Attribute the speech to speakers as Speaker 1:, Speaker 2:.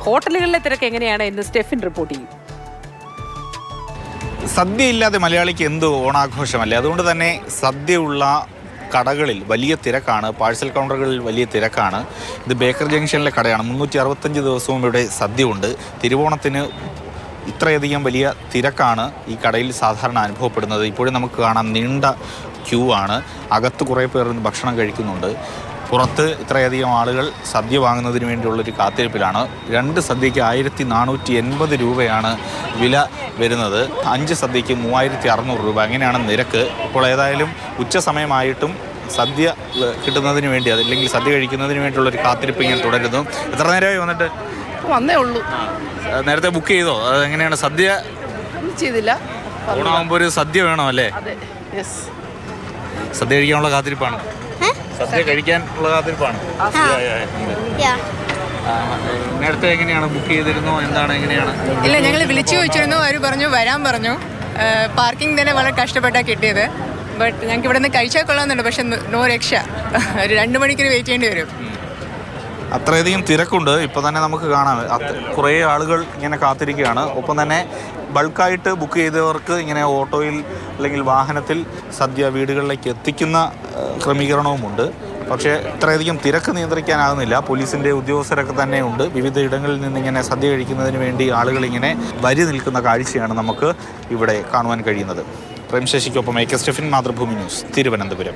Speaker 1: ഹോട്ടലുകളിലെ തിരക്ക് എങ്ങനെയാണ് എന്ന് സ്റ്റെഫിൻ റിപ്പോർട്ട് ചെയ്യും.
Speaker 2: സദ്യ ഇല്ലാതെ മലയാളിക്ക് എന്ത് ഓണാഘോഷമല്ലേ? അതുകൊണ്ട് തന്നെ സദ്യയുള്ള കടകളിൽ വലിയ തിരക്കാണ്, പാഴ്സൽ കൗണ്ടറുകളിൽ വലിയ തിരക്കാണ്. ഇത് ബേക്കർ ജംഗ്ഷനിലെ കടയാണ്. 365 ദിവസവും ഇവിടെ സദ്യ ഉണ്ട്. തിരുവോണത്തിന് ഇത്രയധികം വലിയ തിരക്കാണ് ഈ കടയിൽ സാധാരണ അനുഭവപ്പെടുന്നത്. ഇപ്പോഴും നമുക്ക് കാണാം നീണ്ട ക്യൂ ആണ്. അകത്ത് കുറേ പേർ ഭക്ഷണം കഴിക്കുന്നുണ്ട്. പുറത്ത് ഇത്രയധികം ആളുകൾ സദ്യ വാങ്ങുന്നതിന് വേണ്ടിയുള്ളൊരു കാത്തിരിപ്പിലാണ്. 2 സദ്യയ്ക്ക് 1480 രൂപയാണ് വില വരുന്നത്. 5 സദ്യയ്ക്ക് 3600 രൂപ, അങ്ങനെയാണ് നിരക്ക്. ഇപ്പോൾ ഏതായാലും ഉച്ച സമയമായിട്ടും സദ്യ കിട്ടുന്നതിന് വേണ്ടി, അതല്ലെങ്കിൽ സദ്യ കഴിക്കുന്നതിന് വേണ്ടിയുള്ളൊരു കാത്തിരിപ്പ് ഇങ്ങനെ തുടരുന്നു. എത്ര നേരമായി വന്നിട്ട്?
Speaker 3: വന്നേ ഉള്ളൂ.
Speaker 2: നേരത്തെ ബുക്ക് ചെയ്തോ? അതെങ്ങനെയാണ്? സദ്യ
Speaker 3: ചെയ്തില്ല.
Speaker 2: ഓണാകുമ്പോൾ ഒരു സദ്യ വേണം അല്ലേ? സദ്യ കഴിക്കാനുള്ള കാത്തിരിപ്പാണ്. സദ്യ കഴിക്കാനുള്ള കാത്തിരിപ്പാണ്. നേരത്തെ എങ്ങനെയാണ് ബുക്ക് ചെയ്തിരുന്നോ? എന്താണ്, എങ്ങനെയാണ്?
Speaker 4: ഇല്ല, ഞങ്ങൾ വിളിച്ചു ചോദിച്ചിരുന്നു. അവർ പറഞ്ഞു വരാൻ പറഞ്ഞു. പാർക്കിംഗ് തന്നെ വളരെ കഷ്ടപ്പെട്ടാണ് കിട്ടിയത്. ബട്ട് ഞങ്ങൾക്ക് ഇവിടെ നിന്ന് കഴിച്ചാൽ കൊള്ളാമെന്നുണ്ട്. പക്ഷെ നോ രക്ഷ, ഒരു 2 മണിക്കൂർ വെയിറ്റ് ചെയ്യേണ്ടി വരും.
Speaker 2: അത്രയധികം തിരക്കുണ്ട്. ഇപ്പോൾ തന്നെ നമുക്ക് കാണാം കുറേ ആളുകൾ ഇങ്ങനെ കാത്തിരിക്കുകയാണ്. ഒപ്പം തന്നെ ബൾക്കായിട്ട് ബുക്ക് ചെയ്തവർക്ക് ഇങ്ങനെ ഓട്ടോയിൽ അല്ലെങ്കിൽ വാഹനത്തിൽ സദ്യ വീടുകളിലേക്ക് എത്തിക്കുന്ന ക്രമീകരണവുമുണ്ട്. പക്ഷേ ഇത്രയധികം തിരക്ക് നിയന്ത്രിക്കാനാകുന്നില്ല. പോലീസിൻ്റെ ഉദ്യോഗസ്ഥരൊക്കെ തന്നെ ഉണ്ട്. വിവിധ ഇടങ്ങളിൽ നിന്നിങ്ങനെ സദ്യ കഴിക്കുന്നതിന് വേണ്ടി ആളുകളിങ്ങനെ വരി നിൽക്കുന്ന കാഴ്ചയാണ് നമുക്ക് ഇവിടെ കാണുവാൻ കഴിയുന്നത്. പ്രേം ശശിക്കൊപ്പം AK സ്റ്റെഫിൻ, മാതൃഭൂമി ന്യൂസ്, തിരുവനന്തപുരം.